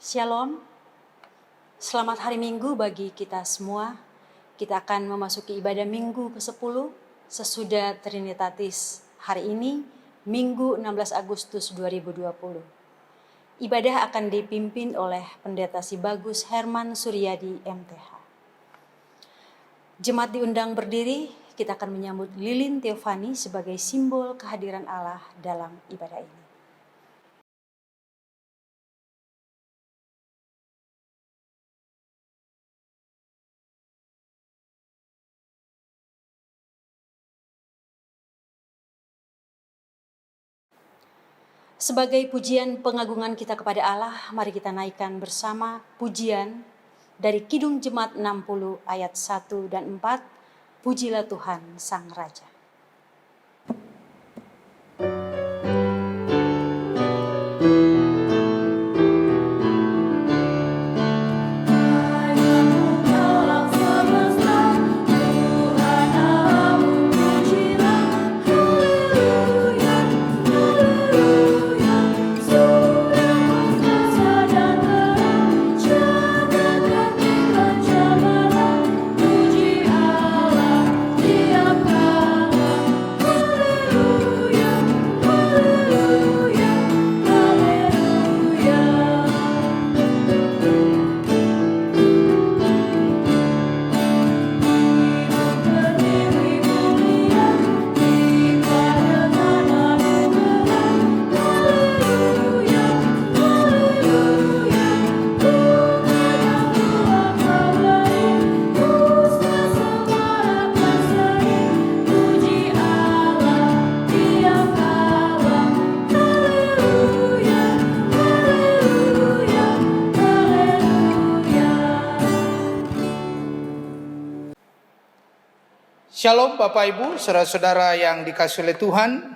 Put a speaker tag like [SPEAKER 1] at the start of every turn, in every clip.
[SPEAKER 1] Shalom, selamat hari Minggu bagi kita semua. Kita akan memasuki ibadah Minggu ke-10 sesudah Trinitatis. Hari ini, Minggu 16 Agustus 2020. Ibadah akan dipimpin oleh Pendeta Sibagus Herman Suryadi MTH. Jemaat diundang berdiri, kita akan menyambut lilin Teofani sebagai simbol kehadiran Allah dalam ibadah ini. Sebagai pujian pengagungan kita kepada Allah, mari kita naikkan bersama pujian dari Kidung Jemaat 60 ayat 1 dan 4, Pujilah Tuhan Sang Raja.
[SPEAKER 2] Shalom Bapak Ibu, saudara-saudara yang dikasihi oleh Tuhan.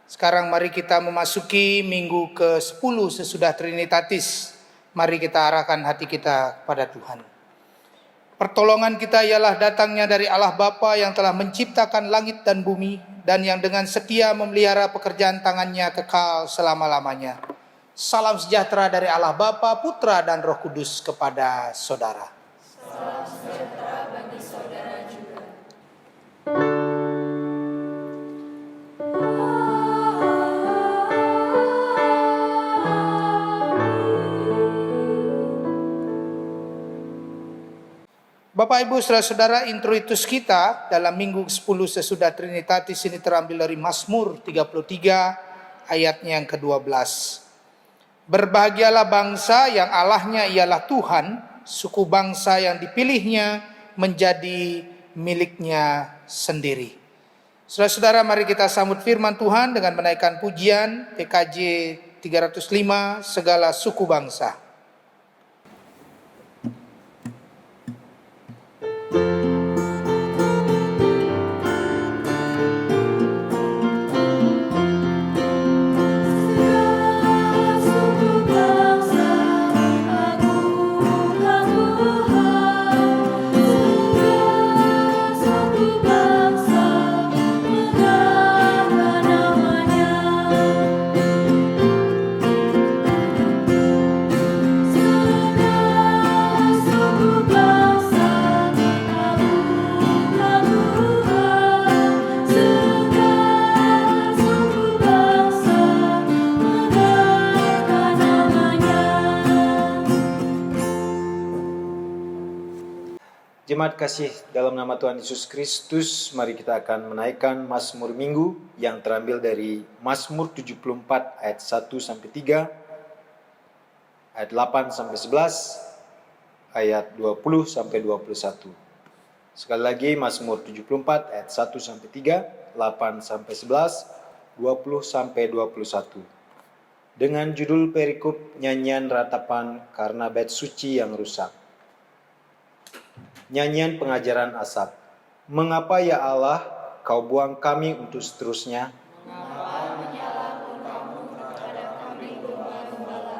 [SPEAKER 2] Sekarang mari kita memasuki minggu ke-10 sesudah Trinitatis. Mari kita arahkan hati kita pada Tuhan. Pertolongan kita ialah datangnya dari Allah Bapa yang telah menciptakan langit dan bumi, dan yang dengan setia memelihara pekerjaan tangannya kekal selama-lamanya. Salam sejahtera dari Allah Bapa, Putra dan Roh Kudus kepada saudara.
[SPEAKER 3] Salam sejahtera bagi saudara juga.
[SPEAKER 2] Bapak Ibu saudara-saudara, introitus kita dalam minggu 10 sesudah Trinitatis ini terambil dari Mazmur 33 ayatnya yang ke-12. Berbahagialah bangsa yang Allahnya ialah Tuhan, suku bangsa yang dipilihnya menjadi miliknya sendiri. Saudara-saudara, mari kita sambut firman Tuhan dengan menaikkan pujian PKJ 305, segala suku bangsa.
[SPEAKER 4] Jemaat kasih dalam nama Tuhan Yesus Kristus, mari kita akan menaikkan Mazmur Minggu yang terambil dari Mazmur 74 ayat 1 sampai 3, ayat 8 sampai 11, ayat 20 sampai 21. Sekali lagi Mazmur 74 ayat 1 sampai 3, 8 sampai 11, 20 sampai 21. Dengan judul perikop nyanyian ratapan karena bait suci yang rusak. Nyanyian pengajaran Asaf. Mengapa ya Allah, kau buang kami untuk seterusnya?
[SPEAKER 3] Mengapa menyalahkan kamu terhadap kami gembala-gembala?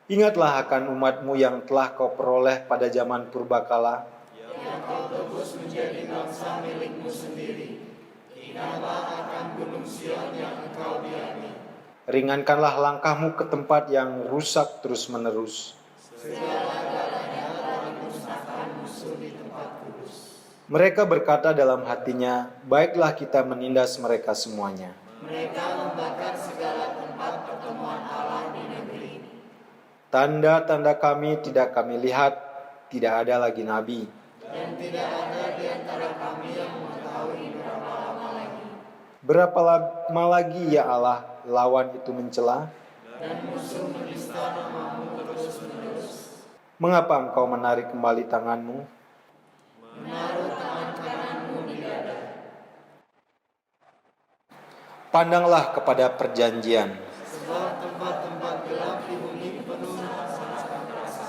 [SPEAKER 4] Ingatlah akan umatmu yang telah kau peroleh pada zaman purbakala.
[SPEAKER 3] Yang kau tebus menjadi bangsa milikmu sendiri. Ingatlah akan gunung Sion yang engkau diami.
[SPEAKER 4] Ringankanlah langkahmu ke tempat yang rusak terus-menerus. Mereka berkata dalam hatinya, baiklah kita menindas mereka semuanya.
[SPEAKER 3] Mereka membakar segala tempat pertemuan Allah di negeri ini.
[SPEAKER 4] Tanda-tanda kami tidak kami lihat, tidak ada lagi nabi.
[SPEAKER 3] Dan tidak ada di antara kami yang mengetahui berapa lama lagi.
[SPEAKER 4] Berapa lama lagi ya Allah lawan itu mencela?
[SPEAKER 3] Dan musuh menista namamu terus-menerus.
[SPEAKER 4] Mengapa engkau menarik kembali tanganmu?
[SPEAKER 3] Menaruh tangan kananmu di dada.
[SPEAKER 4] Pandanglah kepada perjanjian.
[SPEAKER 3] Sebab tempat-tempat gelap di bumi penuh masalah rasa.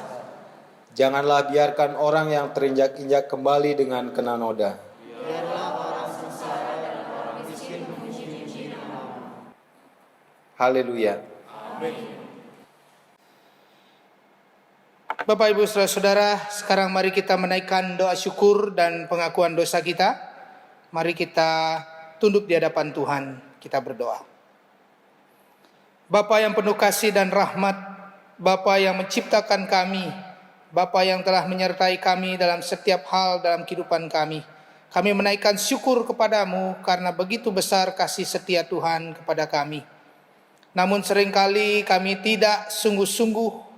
[SPEAKER 4] Janganlah biarkan orang yang terinjak-injak kembali dengan kena noda.
[SPEAKER 3] Biarlah orang sengsara dan orang miskin memuji-muji namamu.
[SPEAKER 4] Haleluya.
[SPEAKER 2] Bapak, Ibu, Saudara-saudara, sekarang mari kita menaikkan doa syukur dan pengakuan dosa kita. Mari kita tunduk di hadapan Tuhan, kita berdoa. Bapa yang penuh kasih dan rahmat, Bapa yang menciptakan kami, Bapa yang telah menyertai kami dalam setiap hal dalam kehidupan kami. Kami menaikkan syukur kepadamu karena begitu besar kasih setia Tuhan kepada kami. Namun seringkali kami tidak sungguh-sungguh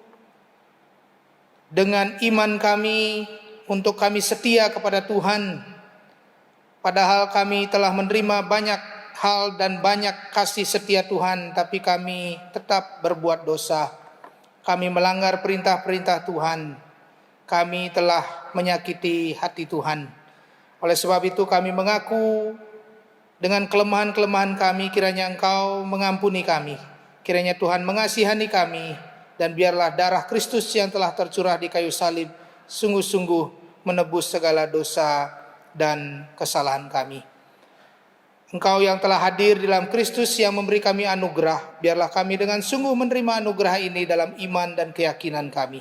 [SPEAKER 2] dengan iman kami untuk kami setia kepada Tuhan. Padahal kami telah menerima banyak hal dan banyak kasih setia Tuhan, tapi kami tetap berbuat dosa. Kami melanggar perintah-perintah Tuhan. Kami telah menyakiti hati Tuhan. Oleh sebab itu kami mengaku dengan kelemahan-kelemahan kami, kiranya Engkau mengampuni kami. Kiranya Tuhan mengasihani kami. Dan biarlah darah Kristus yang telah tercurah di kayu salib sungguh-sungguh menebus segala dosa dan kesalahan kami. Engkau yang telah hadir di dalam Kristus yang memberi kami anugerah, biarlah kami dengan sungguh menerima anugerah ini dalam iman dan keyakinan kami.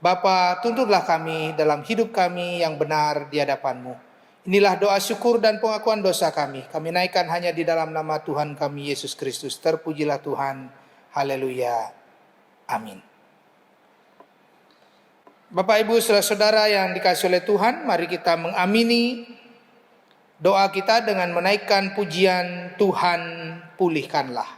[SPEAKER 2] Bapa, tuntunlah kami dalam hidup kami yang benar di hadapan-Mu. Inilah doa syukur dan pengakuan dosa kami. Kami naikkan hanya di dalam nama Tuhan kami Yesus Kristus. Terpujilah Tuhan. Haleluya. Amin. Bapak, Ibu, Saudara-saudara yang dikasihi oleh Tuhan, mari kita mengamini doa kita dengan menaikkan pujian Tuhan pulihkanlah.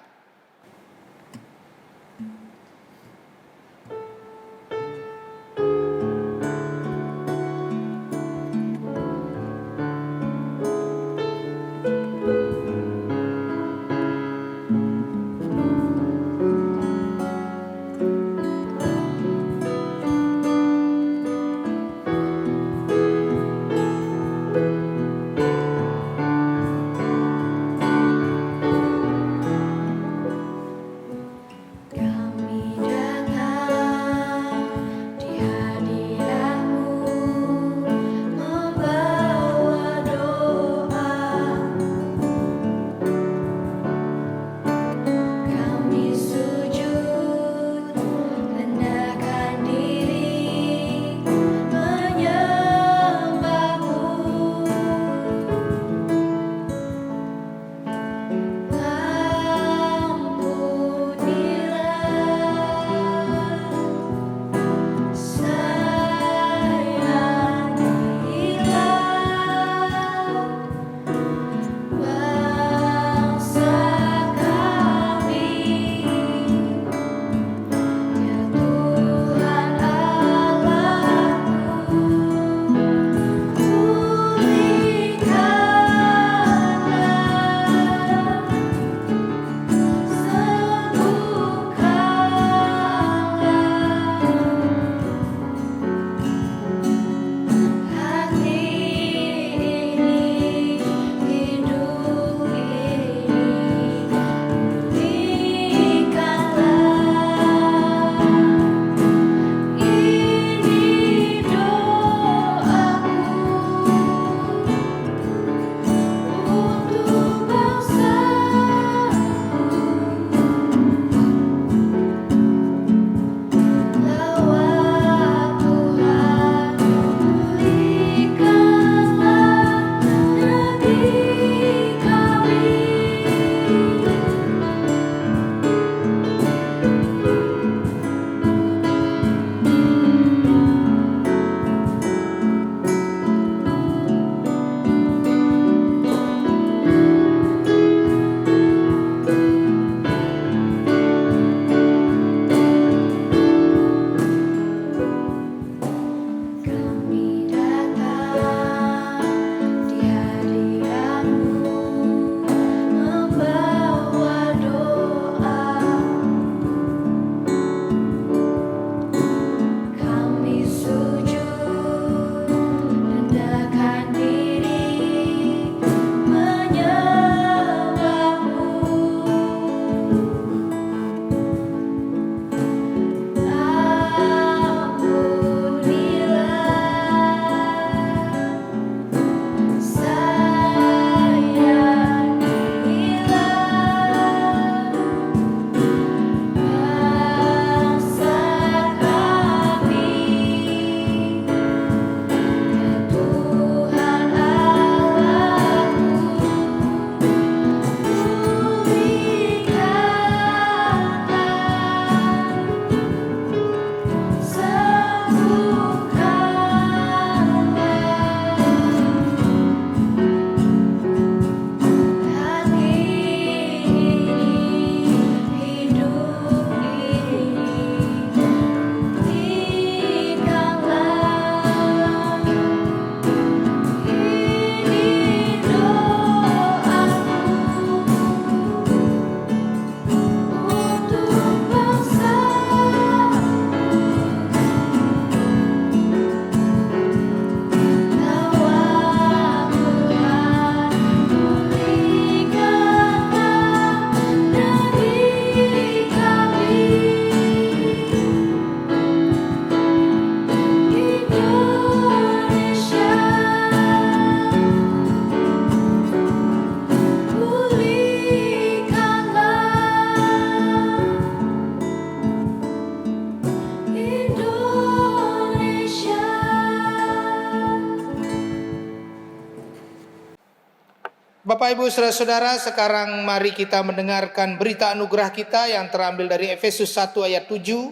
[SPEAKER 2] Bapak Ibu Saudara-saudara, sekarang mari kita mendengarkan berita anugerah kita yang terambil dari Efesus 1 ayat 7.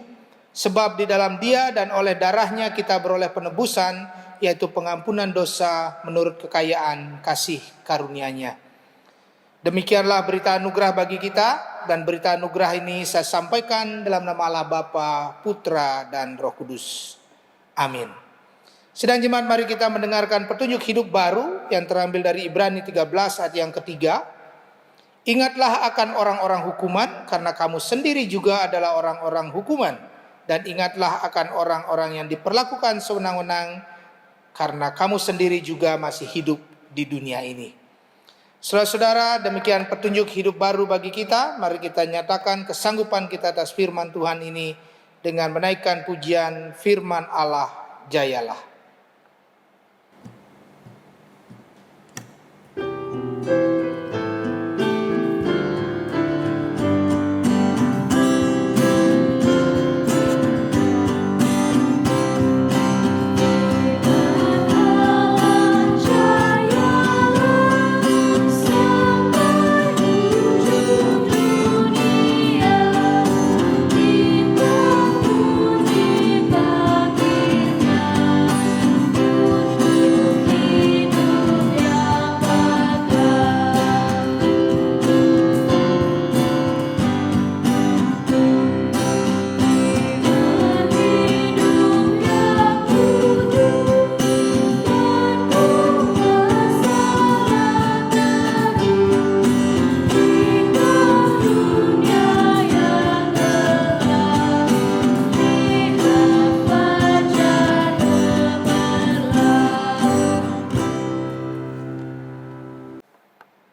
[SPEAKER 2] Sebab di dalam Dia dan oleh darahnya kita beroleh penebusan, yaitu pengampunan dosa menurut kekayaan kasih karunia-Nya. Demikianlah berita anugerah bagi kita, dan berita anugerah ini saya sampaikan dalam nama Allah Bapa, Putra, dan Roh Kudus. Amin. Sedang jemaat, mari kita mendengarkan petunjuk hidup baru yang terambil dari Ibrani 13 ayat yang ketiga. Ingatlah akan orang-orang hukuman, karena kamu sendiri juga adalah orang-orang hukuman. Dan ingatlah akan orang-orang yang diperlakukan sewenang-wenang, karena kamu sendiri juga masih hidup di dunia ini. Saudara-saudara, demikian petunjuk hidup baru bagi kita. Mari kita nyatakan kesanggupan kita atas firman Tuhan ini dengan menaikkan pujian firman Allah, jayalah.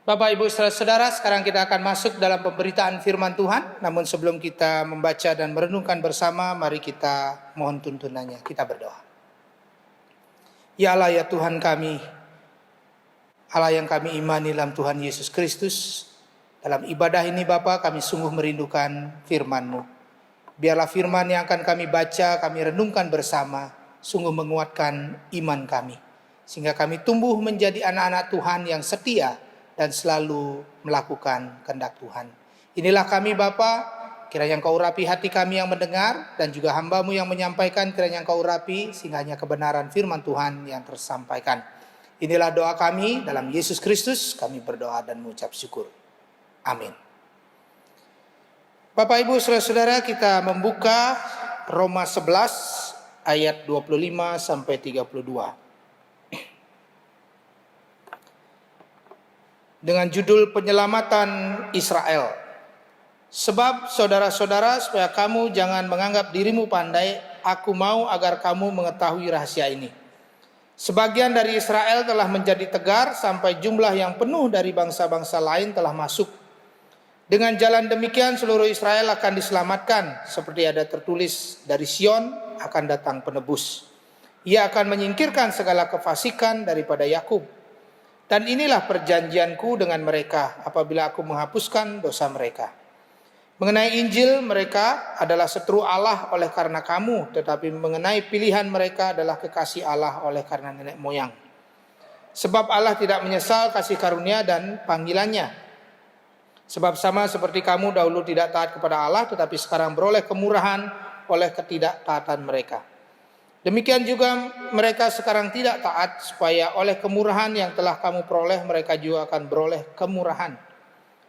[SPEAKER 2] Bapak Ibu Saudara-saudara, sekarang kita akan masuk dalam pemberitaan firman Tuhan. Namun sebelum kita membaca dan merenungkan bersama, mari kita mohon tuntunannya. Kita berdoa. Ya Allah, ya Tuhan kami, Allah yang kami imani dalam Tuhan Yesus Kristus, dalam ibadah ini Bapa, kami sungguh merindukan firman-Mu. Biarlah firman yang akan kami baca, kami renungkan bersama, sungguh menguatkan iman kami, sehingga kami tumbuh menjadi anak-anak Tuhan yang setia dan selalu melakukan kehendak Tuhan. Inilah kami Bapa, kiranya Engkau urapi hati kami yang mendengar, dan juga hamba-Mu yang menyampaikan, kiranya Engkau urapi, sehingga hanya kebenaran firman Tuhan yang tersampaikan. Inilah doa kami, dalam Yesus Kristus kami berdoa dan mengucap syukur. Amin. Bapak Ibu Saudara-saudara, kita membuka Roma 11 ayat 25 sampai 32. Dengan judul penyelamatan Israel. Sebab saudara-saudara, supaya kamu jangan menganggap dirimu pandai, aku mau agar kamu mengetahui rahasia ini. Sebagian dari Israel telah menjadi tegar, sampai jumlah yang penuh dari bangsa-bangsa lain telah masuk. Dengan jalan demikian seluruh Israel akan diselamatkan, seperti ada tertulis, dari Sion akan datang penebus. Ia akan menyingkirkan segala kefasikan daripada Yakub. Dan inilah perjanjianku dengan mereka apabila aku menghapuskan dosa mereka. Mengenai Injil, mereka adalah setru Allah oleh karena kamu, tetapi mengenai pilihan mereka adalah kekasih Allah oleh karena nenek moyang. Sebab Allah tidak menyesal kasih karunia dan panggilannya. Sebab sama seperti kamu dahulu tidak taat kepada Allah, tetapi sekarang beroleh kemurahan oleh ketidaktaatan mereka. Demikian juga mereka sekarang tidak taat, supaya oleh kemurahan yang telah kamu peroleh, mereka juga akan beroleh kemurahan.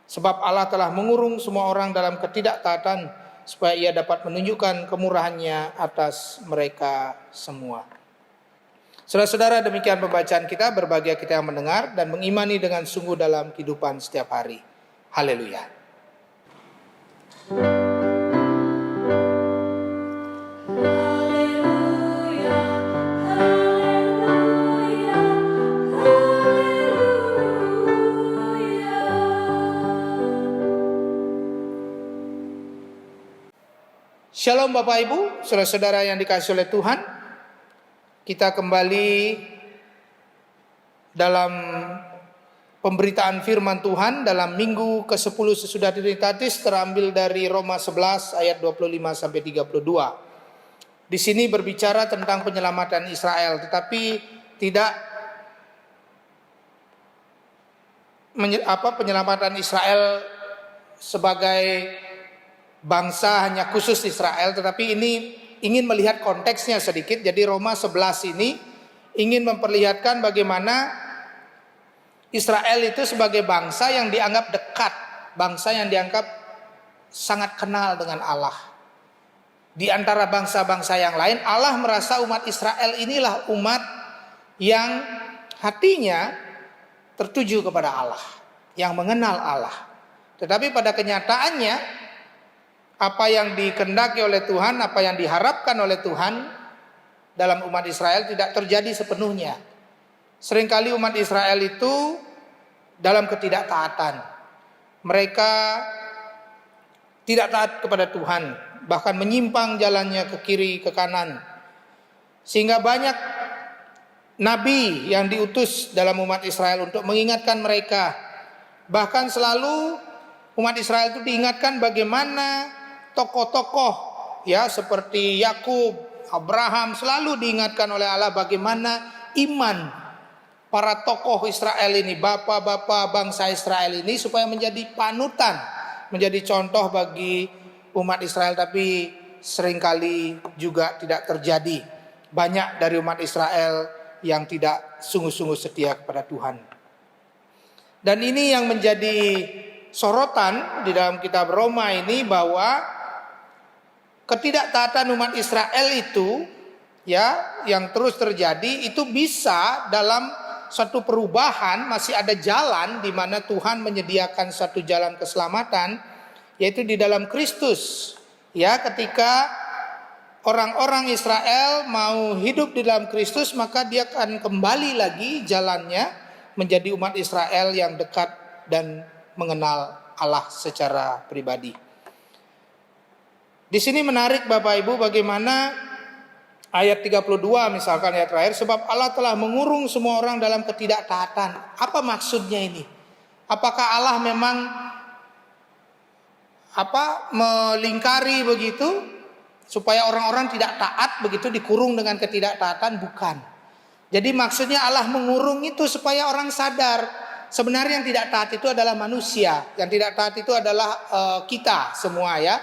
[SPEAKER 2] Sebab Allah telah mengurung semua orang dalam ketidaktaatan, supaya ia dapat menunjukkan kemurahannya atas mereka semua. Saudara-saudara, demikian pembacaan kita. Berbahagia kita yang mendengar dan mengimani dengan sungguh dalam kehidupan setiap hari. Haleluya. Shalom Bapak Ibu, saudara-saudara yang dikasihi oleh Tuhan. Kita kembali dalam pemberitaan firman Tuhan dalam minggu ke-10 sesudah Trinitatis, terambil dari Roma 11 ayat 25 sampai 32. Di sini berbicara tentang penyelamatan Israel, tetapi tidak penyelamatan Israel sebagai bangsa hanya khusus Israel, tetapi ini ingin melihat konteksnya sedikit. Jadi Roma 11 ini ingin memperlihatkan bagaimana Israel itu sebagai bangsa yang dianggap dekat, bangsa yang dianggap sangat kenal dengan Allah. Di antara bangsa-bangsa yang lain, Allah merasa umat Israel inilah umat yang hatinya tertuju kepada Allah, yang mengenal Allah. Tetapi pada kenyataannya, apa yang dikehendaki oleh Tuhan, apa yang diharapkan oleh Tuhan dalam umat Israel tidak terjadi sepenuhnya. Seringkali umat Israel itu dalam ketidaktaatan. Mereka tidak taat kepada Tuhan, bahkan menyimpang jalannya ke kiri, ke kanan. Sehingga banyak nabi yang diutus dalam umat Israel untuk mengingatkan mereka. Bahkan selalu umat Israel itu diingatkan bagaimana tokoh-tokoh ya seperti Yakub, Abraham selalu diingatkan oleh Allah bagaimana iman para tokoh Israel ini, bapak-bapak bangsa Israel ini supaya menjadi panutan, menjadi contoh bagi umat Israel. Tapi seringkali juga tidak terjadi. Banyak dari umat Israel yang tidak sungguh-sungguh setia kepada Tuhan. Dan ini yang menjadi sorotan di dalam kitab Roma ini, bahwa ketidaktaatan umat Israel itu ya yang terus terjadi itu bisa dalam satu perubahan, masih ada jalan di mana Tuhan menyediakan satu jalan keselamatan, yaitu di dalam Kristus. Ya, ketika orang-orang Israel mau hidup di dalam Kristus, maka dia akan kembali lagi jalannya menjadi umat Israel yang dekat dan mengenal Allah secara pribadi. Di sini menarik Bapak Ibu bagaimana ayat 32 misalkan ayat terakhir, sebab Allah telah mengurung semua orang dalam ketidaktaatan. Apa maksudnya ini? Apakah Allah memang melingkari begitu supaya orang-orang tidak taat begitu, dikurung dengan ketidaktaatan? Bukan. Jadi maksudnya Allah mengurung itu supaya orang sadar sebenarnya yang tidak taat itu adalah manusia, yang tidak taat itu adalah kita semua ya.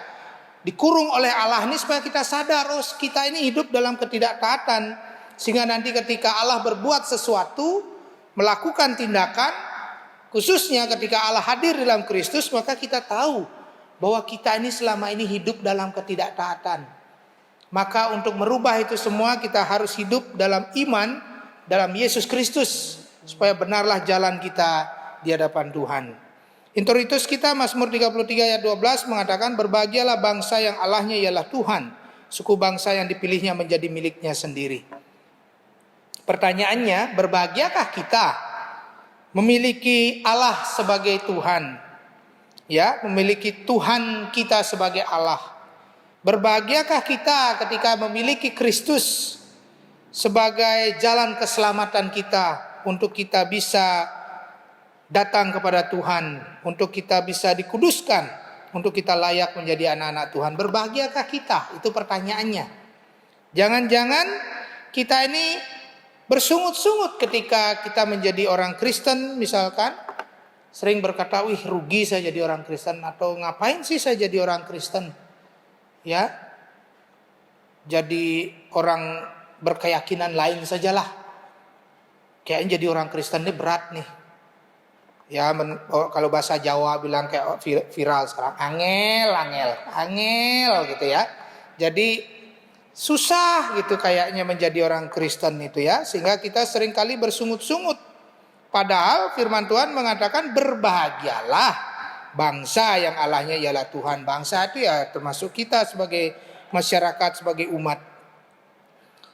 [SPEAKER 2] Dikurung oleh Allah ini supaya kita sadar, oh kita ini hidup dalam ketidaktaatan, sehingga nanti ketika Allah berbuat sesuatu, melakukan tindakan, khususnya ketika Allah hadir dalam Kristus, maka kita tahu bahwa kita ini selama ini hidup dalam ketidaktaatan. Maka untuk merubah itu semua kita harus hidup dalam iman dalam Yesus Kristus, supaya benarlah jalan kita di hadapan Tuhan. Introitus kita Mazmur 33 ayat 12 mengatakan, berbahagialah bangsa yang Allahnya ialah Tuhan, suku bangsa yang dipilihnya menjadi miliknya sendiri. Pertanyaannya, berbahagiakah kita memiliki Allah sebagai Tuhan? Ya, memiliki Tuhan kita sebagai Allah. Berbahagiakah kita ketika memiliki Kristus sebagai jalan keselamatan kita, untuk kita bisa datang kepada Tuhan, untuk kita bisa dikuduskan, untuk kita layak menjadi anak-anak Tuhan? Berbahagiakah kita? Itu pertanyaannya. Jangan-jangan kita ini bersungut-sungut ketika kita menjadi orang Kristen misalkan, sering berkata, wih rugi saya jadi orang Kristen, atau ngapain sih saya jadi orang Kristen? Ya, jadi orang berkeyakinan lain sajalah. Kayaknya jadi orang Kristen ini berat nih. Ya, kalau bahasa Jawa bilang kayak viral sekarang, angel gitu ya. Jadi susah gitu kayaknya menjadi orang Kristen itu ya, sehingga kita seringkali bersungut-sungut. Padahal firman Tuhan mengatakan, berbahagialah bangsa yang Allahnya ialah Tuhan. Bangsa itu ya termasuk kita sebagai masyarakat, sebagai umat.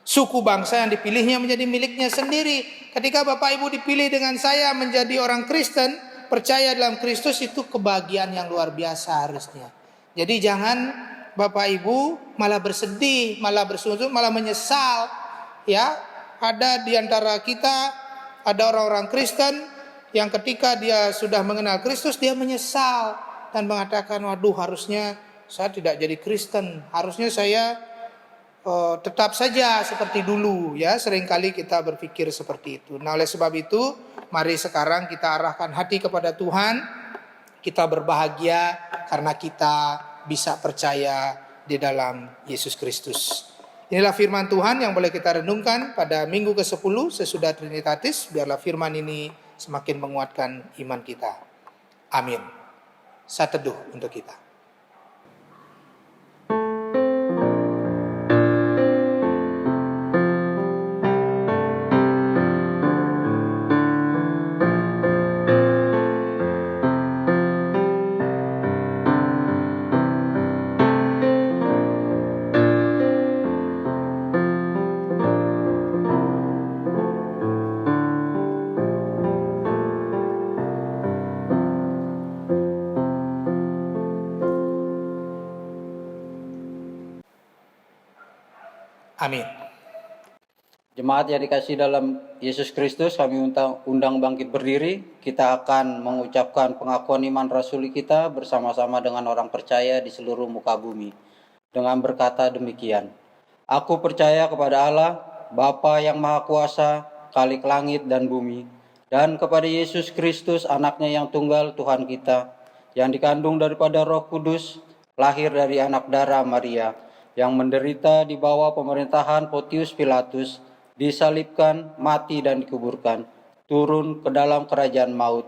[SPEAKER 2] Suku bangsa yang dipilihnya menjadi miliknya sendiri. Ketika Bapak Ibu dipilih dengan saya menjadi orang Kristen, percaya dalam Kristus, itu kebahagiaan yang luar biasa harusnya. Jadi jangan Bapak Ibu malah bersedih, malah bersungut, malah menyesal. Ya, ada di antara kita ada orang-orang Kristen yang ketika dia sudah mengenal Kristus, dia menyesal dan mengatakan, waduh harusnya saya tidak jadi Kristen, harusnya saya tetap saja seperti dulu ya, seringkali kita berpikir seperti itu. Nah, oleh sebab itu mari sekarang kita arahkan hati kepada Tuhan. Kita berbahagia karena kita bisa percaya di dalam Yesus Kristus. Inilah firman Tuhan yang boleh kita renungkan pada minggu ke-10 sesudah Trinitatis. Biarlah firman ini semakin menguatkan iman kita. Amin. Saat teduh untuk kita. Amin.
[SPEAKER 3] Jemaat yang dikasihi dalam Yesus Kristus, kami undang bangkit berdiri. Kita akan mengucapkan pengakuan iman rasuli kita bersama-sama dengan orang percaya di seluruh muka bumi. Dengan berkata demikian, Aku percaya kepada Allah, Bapa yang Maha Kuasa, Khalik langit dan bumi, dan kepada Yesus Kristus, anaknya yang tunggal Tuhan kita, yang dikandung daripada Roh Kudus, lahir dari anak darah Maria, yang menderita di bawah pemerintahan Pontius Pilatus, disalibkan, mati dan dikuburkan, turun ke dalam kerajaan maut.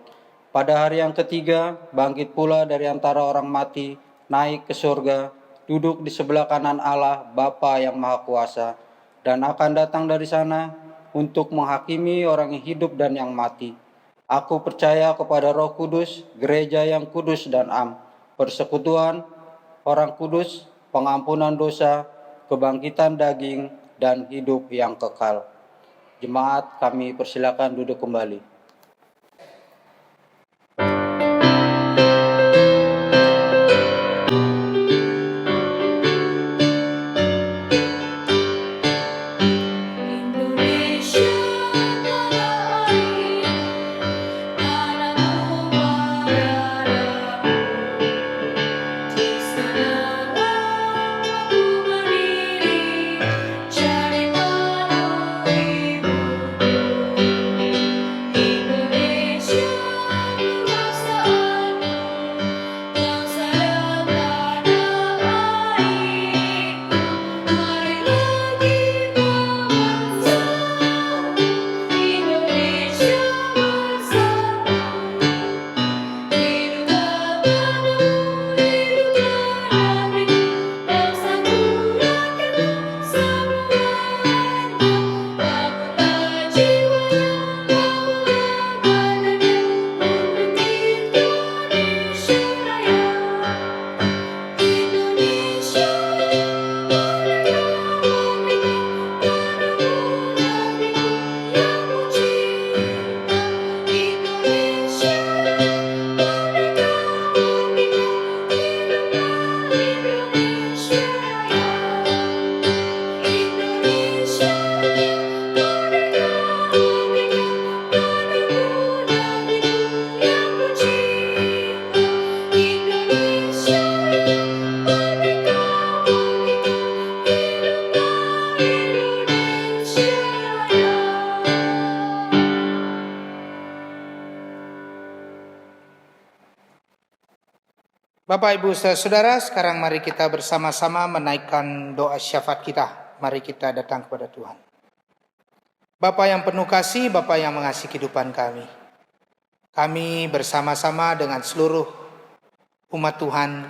[SPEAKER 3] Pada hari yang ketiga, bangkit pula dari antara orang mati, naik ke surga, duduk di sebelah kanan Allah, Bapa yang Maha Kuasa, dan akan datang dari sana untuk menghakimi orang yang hidup dan yang mati. Aku percaya kepada Roh Kudus, gereja yang kudus dan am, persekutuan orang kudus, pengampunan dosa, kebangkitan daging, dan hidup yang kekal. Jemaat, kami persilakan duduk kembali.
[SPEAKER 2] Bapak, Ibu, Saudara, sekarang mari kita bersama-sama menaikkan doa syafaat kita. Mari kita datang kepada Tuhan. Bapa yang penuh kasih, Bapa yang mengasihi kehidupan kami. Kami bersama-sama dengan seluruh umat Tuhan,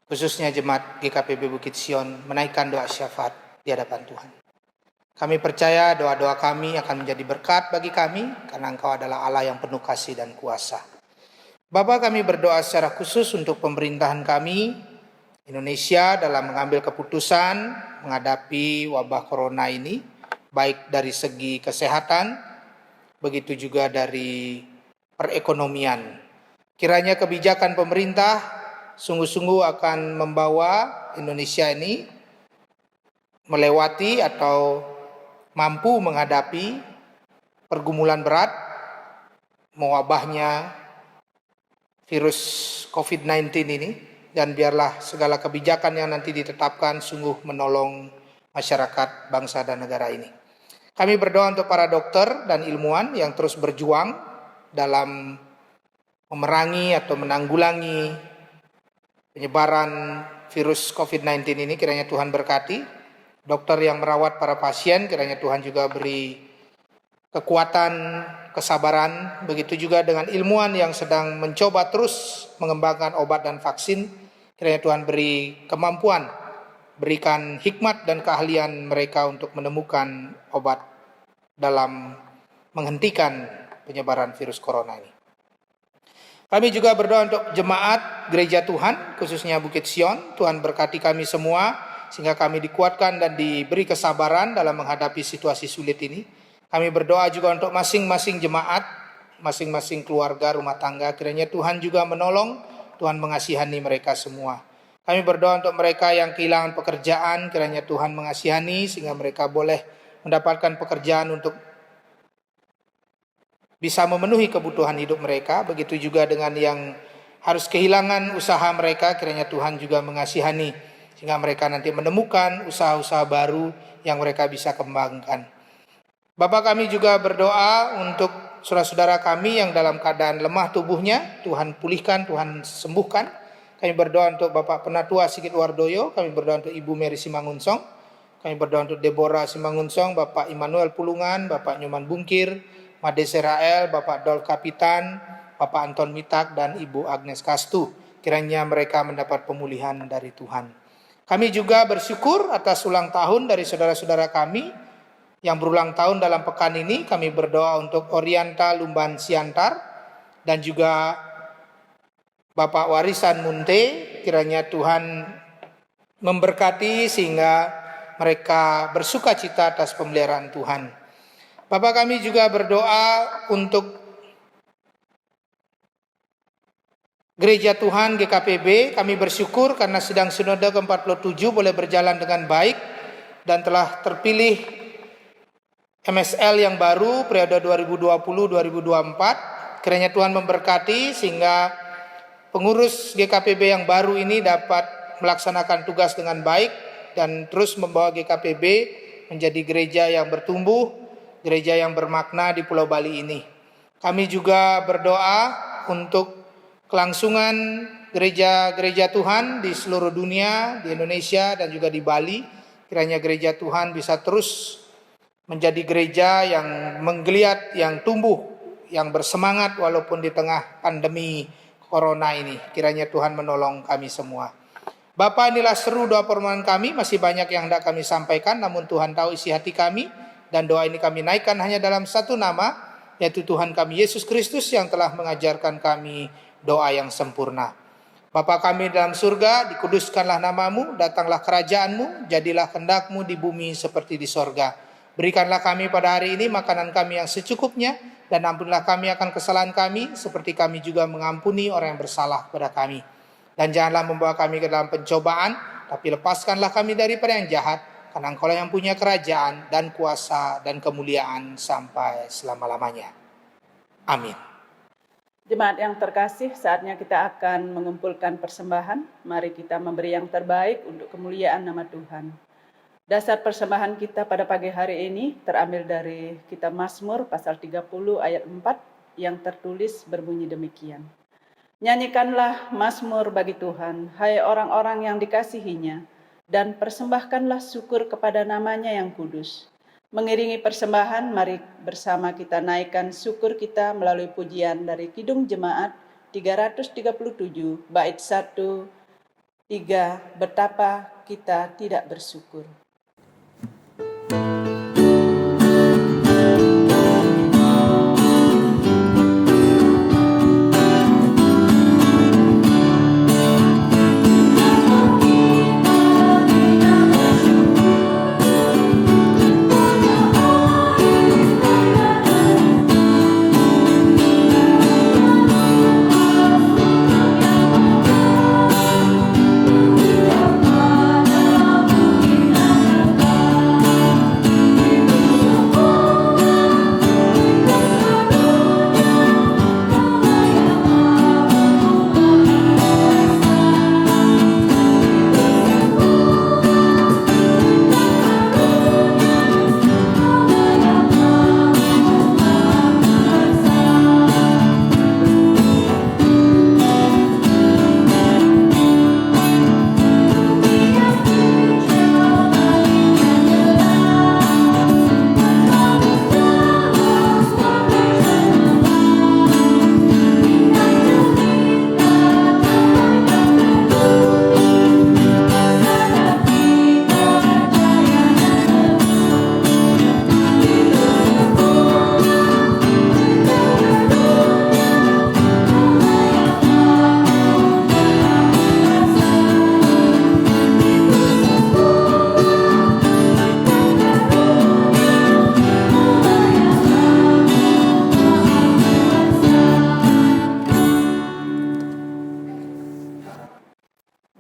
[SPEAKER 2] khususnya jemaat GKPB Bukit Sion, menaikkan doa syafaat di hadapan Tuhan. Kami percaya doa-doa kami akan menjadi berkat bagi kami, karena Engkau adalah Allah yang penuh kasih dan kuasa. Bapa, kami berdoa secara khusus untuk pemerintahan kami, Indonesia, dalam mengambil keputusan menghadapi wabah corona ini, baik dari segi kesehatan, begitu juga dari perekonomian. Kiranya kebijakan pemerintah sungguh-sungguh akan membawa Indonesia ini melewati atau mampu menghadapi pergumulan berat, mewabahnya virus COVID-19 ini, dan biarlah segala kebijakan yang nanti ditetapkan sungguh menolong masyarakat bangsa dan negara ini. Kami berdoa untuk para dokter dan ilmuwan yang terus berjuang dalam memerangi atau menanggulangi penyebaran virus COVID-19 ini. Kiranya Tuhan berkati. Dokter yang merawat para pasien, kiranya Tuhan juga beri kekuatan, kesabaran. Begitu juga dengan ilmuwan yang sedang mencoba terus mengembangkan obat dan vaksin. Kiranya Tuhan beri kemampuan, berikan hikmat dan keahlian mereka untuk menemukan obat dalam menghentikan penyebaran virus corona ini. Kami juga berdoa untuk jemaat gereja Tuhan, khususnya Bukit Sion. Tuhan berkati kami semua, sehingga kami dikuatkan dan diberi kesabaran dalam menghadapi situasi sulit ini. Kami berdoa juga untuk masing-masing jemaat, masing-masing keluarga, rumah tangga. Kiranya Tuhan juga menolong, Tuhan mengasihani mereka semua. Kami berdoa untuk mereka yang kehilangan pekerjaan, kiranya Tuhan mengasihani sehingga mereka boleh mendapatkan pekerjaan untuk bisa memenuhi kebutuhan hidup mereka. Begitu juga dengan yang harus kehilangan usaha mereka, kiranya Tuhan juga mengasihani sehingga mereka nanti menemukan usaha-usaha baru yang mereka bisa kembangkan. Bapak, kami juga berdoa untuk saudara-saudara kami yang dalam keadaan lemah tubuhnya, Tuhan pulihkan, Tuhan sembuhkan. Kami berdoa untuk Bapak Penatua Sigit Wardoyo, kami berdoa untuk Ibu Mary Simangunsong, kami berdoa untuk Deborah Simangunsong, Bapak Immanuel Pulungan, Bapak Nyoman Bungkir, Made Serael, Bapak Dol Kapitan, Bapak Anton Mitak, dan Ibu Agnes Kastu. Kiranya mereka mendapat pemulihan dari Tuhan. Kami juga bersyukur atas ulang tahun dari saudara-saudara kami yang berulang tahun dalam pekan ini. Kami berdoa untuk Orianta Lumban Siantar dan juga Bapak Warisan Munte. Kiranya Tuhan memberkati sehingga mereka bersuka cita atas pemeliharaan Tuhan. Bapak, kami juga berdoa untuk Gereja Tuhan GKPB. Kami bersyukur karena sidang sinode ke-47 boleh berjalan dengan baik dan telah terpilih MSL yang baru periode 2020-2024. Kiranya Tuhan memberkati sehingga pengurus GKPB yang baru ini dapat melaksanakan tugas dengan baik dan terus membawa GKPB menjadi gereja yang bertumbuh, gereja yang bermakna di Pulau Bali ini. Kami juga berdoa untuk kelangsungan gereja-gereja Tuhan di seluruh dunia, di Indonesia dan juga di Bali. Kiranya gereja Tuhan bisa terus menjadi gereja yang menggeliat, yang tumbuh, yang bersemangat walaupun di tengah pandemi corona ini. Kiranya Tuhan menolong kami semua. Bapa, inilah seru doa permohonan kami. Masih banyak yang hendak kami sampaikan, namun Tuhan tahu isi hati kami. Dan doa ini kami naikkan hanya dalam satu nama, yaitu Tuhan kami Yesus Kristus yang telah mengajarkan kami doa yang sempurna. Bapa kami dalam surga, dikuduskanlah namamu, datanglah kerajaanmu, jadilah kehendak-mu di bumi seperti di sorga. Berikanlah kami pada hari ini makanan kami yang secukupnya, dan ampunilah kami akan kesalahan kami, seperti kami juga mengampuni orang yang bersalah kepada kami. Dan janganlah membawa kami ke dalam pencobaan, tapi lepaskanlah kami daripada yang jahat, karena Engkaulah yang punya kerajaan dan kuasa dan kemuliaan sampai selama-lamanya. Amin.
[SPEAKER 5] Jemaat yang terkasih, saatnya kita akan mengumpulkan persembahan. Mari kita memberi yang terbaik untuk kemuliaan nama Tuhan. Dasar persembahan kita pada pagi hari ini terambil dari kitab Mazmur pasal 30 ayat 4 yang tertulis berbunyi demikian. Nyanyikanlah Mazmur bagi Tuhan, hai orang-orang yang dikasihinya, dan persembahkanlah syukur kepada namanya yang kudus. Mengiringi persembahan, mari bersama kita naikkan syukur kita melalui pujian dari Kidung Jemaat 337, bait 1, 3, betapa kita tidak bersyukur.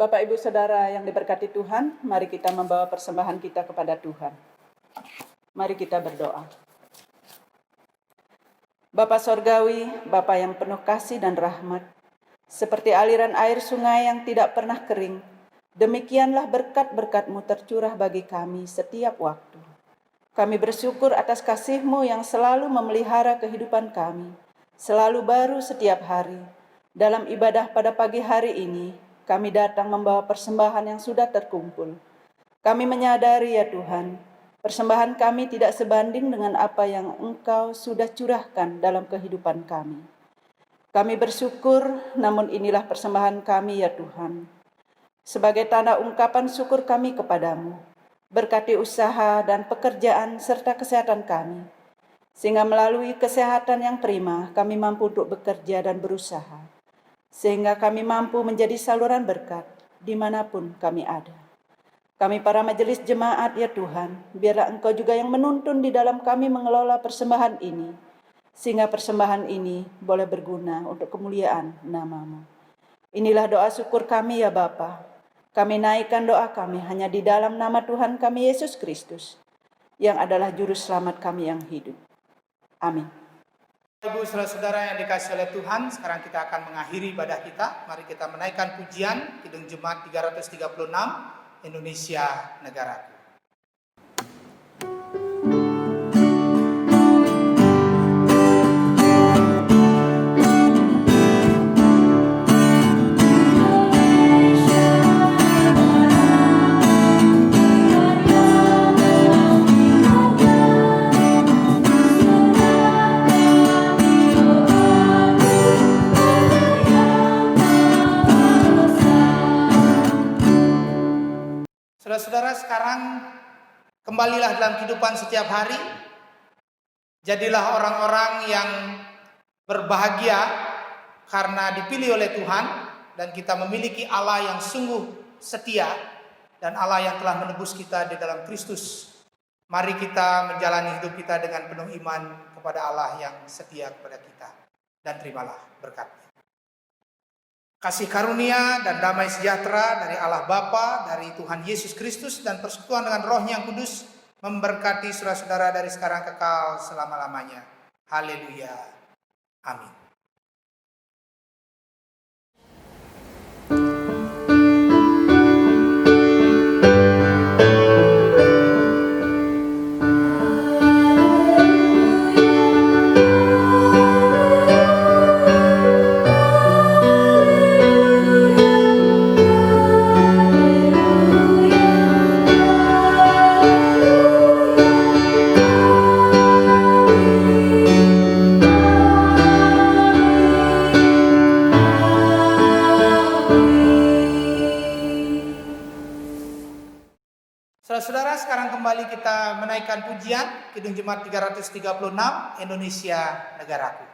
[SPEAKER 5] Bapak Ibu Saudara yang diberkati Tuhan, mari kita membawa persembahan kita kepada Tuhan. Mari kita berdoa. Bapa Sorgawi, Bapa yang penuh kasih dan rahmat, seperti aliran air sungai yang tidak pernah kering, demikianlah berkat-berkat-Mu tercurah bagi kami setiap waktu. Kami bersyukur atas kasih-Mu yang selalu memelihara kehidupan kami, selalu baru setiap hari. Dalam ibadah pada pagi hari ini, kami datang membawa persembahan yang sudah terkumpul. Kami menyadari ya Tuhan, persembahan kami tidak sebanding dengan apa yang Engkau sudah curahkan dalam kehidupan kami. Kami bersyukur, namun inilah persembahan kami ya Tuhan. Sebagai tanda ungkapan syukur kami kepadamu, berkati usaha dan pekerjaan serta kesehatan kami, sehingga melalui kesehatan yang prima kami mampu untuk bekerja dan berusaha, sehingga kami mampu menjadi saluran berkat dimanapun kami ada. Kami para majelis jemaat ya Tuhan, biarlah Engkau juga yang menuntun di dalam kami mengelola persembahan ini, sehingga persembahan ini boleh berguna untuk kemuliaan nama-Mu. Inilah doa syukur kami ya Bapa. Kami naikkan doa kami hanya di dalam nama Tuhan kami Yesus Kristus, yang adalah juru selamat kami yang hidup. Amin.
[SPEAKER 2] Ibu saudara-saudara yang dikasihi oleh Tuhan, sekarang kita akan mengakhiri ibadah kita. Mari kita menaikkan pujian Kidung Jemaat 336, Indonesia Negaraku. Saudara-saudara, sekarang kembalilah dalam kehidupan setiap hari. Jadilah orang-orang yang berbahagia karena dipilih oleh Tuhan, dan kita memiliki Allah yang sungguh setia dan Allah yang telah menebus kita di dalam Kristus. Mari kita menjalani hidup kita dengan penuh iman kepada Allah yang setia kepada kita, dan terimalah berkat-Nya. Kasih karunia dan damai sejahtera dari Allah Bapa, dari Tuhan Yesus Kristus, dan persekutuan dengan Roh-Nya yang kudus memberkati saudara-saudara dari sekarang kekal selama-lamanya. Haleluya. Amin. Saudara-saudara, sekarang kembali kita menaikkan pujian Kidung Jemaat 336, Indonesia Negaraku.